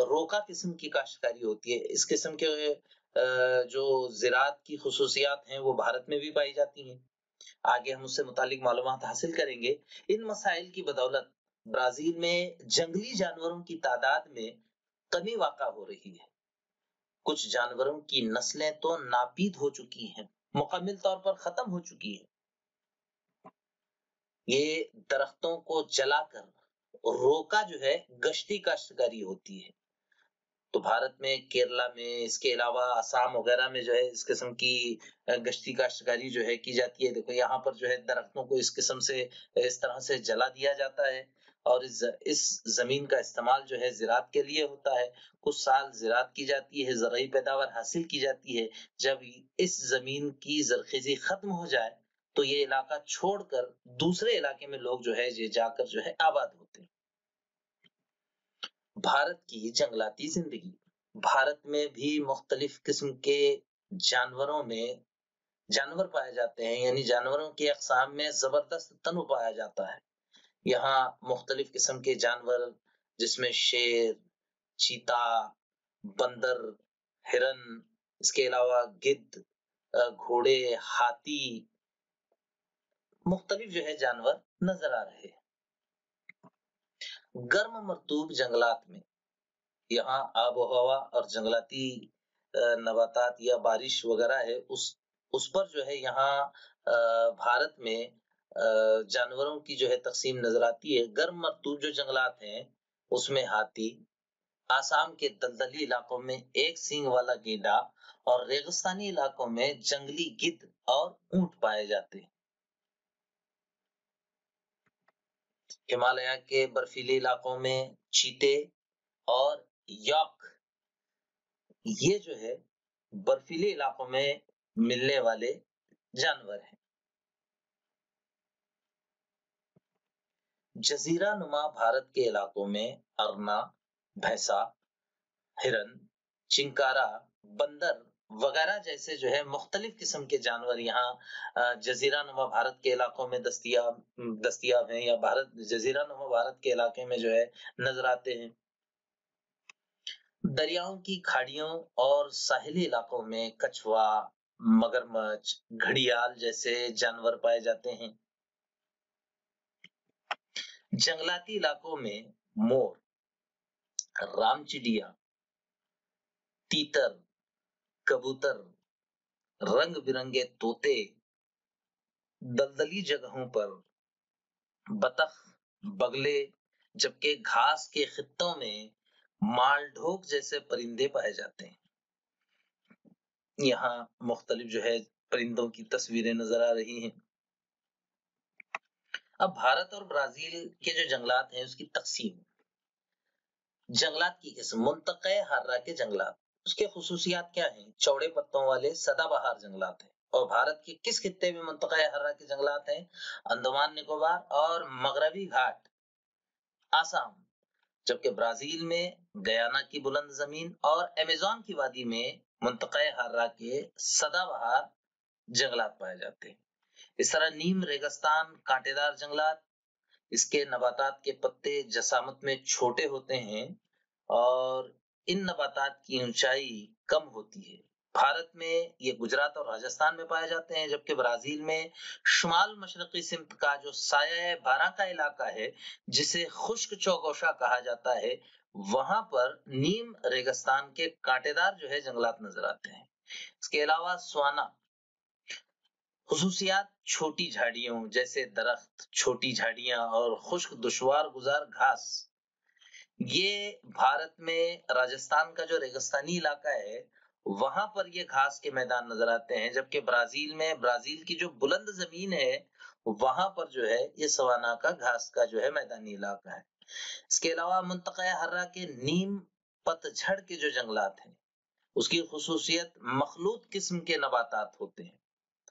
रोका किस्म की काश्तकारी होती है। इस किस्म के जो ज़राअत की खुसूसियात हैं वो भारत में भी पाई जाती हैं। आगे हम उससे मुतालिक मालूमात हासिल करेंगे। इन मसाइल की बदौलत ब्राज़ील में जंगली जानवरों की तादाद में कमी वाक़ा हो रही है। कुछ जानवरों की नस्लें तो नापीद हो चुकी हैं, मुकम्मल तौर पर खत्म हो चुकी हैं। ये दरख्तों को जलाकर रोका जो है गश्ती काश्तकारी होती है। तो भारत में केरला में, इसके अलावा असम वगैरह में जो है इस किस्म की गश्ती काश्तकारी जो है की जाती है। देखो यहाँ पर जो है दरख्तों को इस किस्म से इस तरह से जला दिया जाता है और इस जमीन का इस्तेमाल जो है ज़राअत के लिए होता है। कुछ साल ज़राअत की जाती है, ज़रई पैदावार हासिल की जाती है। जब इस जमीन की ज़रख़ीज़ी खत्म हो जाए तो ये इलाका छोड़कर दूसरे इलाके में लोग जो है ये जाकर जो है आबाद होते हैं। भारत की जंगलाती जिंदगी। भारत में भी मुख्तलिफ किस्म के जानवर पाए जाते हैं, यानी जानवरों की अक़साम में जबरदस्त तनों पाया जाता है। यहाँ मुख्तलिफ किस्म के जानवर जिसमें शेर, चीता, बंदर, हिरन, इसके अलावा गिद्ध, घोड़े, हाथी, मुख्तलिफ जो है जानवर नजर आ रहे हैं। गर्म मरतूब जंगलात में यहाँ आबो हवा और जंगलाती नबातात या बारिश वगैरह है उस पर जो है यहाँ भारत में जानवरों की जो है तकसीम नजर आती है। गर्म मरतूब जो जंगलात हैं उसमें हाथी, आसाम के दलदली इलाकों में एक सींग वाला गेंडा और रेगिस्तानी इलाकों में जंगली गिद्ध और ऊंट पाए जाते हैं। हिमालय के बर्फीले इलाकों में चीते और यॉक, ये जो है बर्फीले इलाकों में मिलने वाले जानवर हैं। जजीरा नुमा भारत के इलाकों में अरना, भैंसा, हिरन, चिंकारा, बंदर वगैरह जैसे जो है मुख्तलिफ किस्म के जानवर यहाँ जजीरा नुमा भारत के इलाकों में दस्तयाब हैं या जजीरा नुमा भारत के इलाके में जो है नजर आते हैं। दरियाओं की खाड़ियों और साहिली इलाकों में कछुआ, मगरमच्छ, घड़ियाल जैसे जानवर पाए जाते हैं। जंगलाती इलाकों में मोर, रामचिड़िया, तीतर, कबूतर, रंग बिरंगे तोते, दलदली जगहों पर बतख, बगले, जबकि घास के खित्तों में मालढोक जैसे परिंदे पाए जाते हैं। यहाँ मुख्तलिफ जो है परिंदों की तस्वीरें नजर आ रही हैं। अब भारत और ब्राजील के जो जंगलात हैं उसकी तकसीम। जंगलात की किस्म, मुंतक़े हर्रा के जंगलात, उसके खुसूसियात क्या हैं? चौड़े पत्तों वाले सदाबहार जंगलात हैं। और भारत के किस खित्ते में मुंतक़े हर्रा के जंगलात हैं? अंडमान निकोबार और मगरबी घाट, आसाम। जबकि ब्राजील में गयाना की बुलंद जमीन और अमेज़न की वादी में मुंतक़े हर्रा के सदाबहार जंगलात पाए जाते हैं। इस तरह नीम रेगिस्तान कांटेदार जंगलात, इसके नबातात के पत्ते जसामत में छोटे होते हैं और इन नबातात की ऊंचाई कम होती है। भारत में ये गुजरात और राजस्थान में पाए जाते हैं, जबकि ब्राजील में शुमाल मशरकी सिमत का जो साया बारा का इलाका है जिसे खुश्क चौगोशा कहा जाता है, वहां पर नीम रेगिस्तान के कांटेदार जो है जंगलात नजर आते हैं। इसके अलावा स्वाना खुसूसियात, छोटी झाड़ियों जैसे दरख्त, छोटी झाड़ियां और खुश्क दुश्वार गुजार घास। ये भारत में राजस्थान का जो रेगिस्तानी इलाका है वहां पर ये घास के मैदान नजर आते हैं, जबकि ब्राजील की जो बुलंद जमीन है वहां पर जो है ये सवाना का घास का जो है मैदानी इलाका है। इसके अलावा मुंतक़े हर्रा के नीम पतझड़ के जो जंगलात हैं उसकी खुसूसियत मखलूत किस्म के नबातात होते हैं।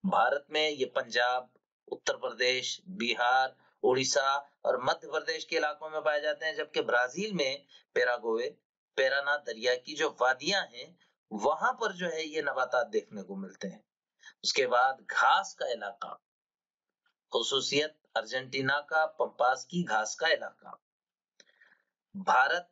भारत में ये पंजाब, उत्तर प्रदेश, बिहार, उड़ीसा और मध्य प्रदेश के इलाकों में पाए जाते हैं, जबकि ब्राजील में पैरागोवे, पैराना दरिया की जो वादियां हैं वहां पर जो है ये नबातात देखने को मिलते हैं। उसके बाद घास का इलाका, खुसूसियत अर्जेंटीना का पंपास की घास का इलाका। भारत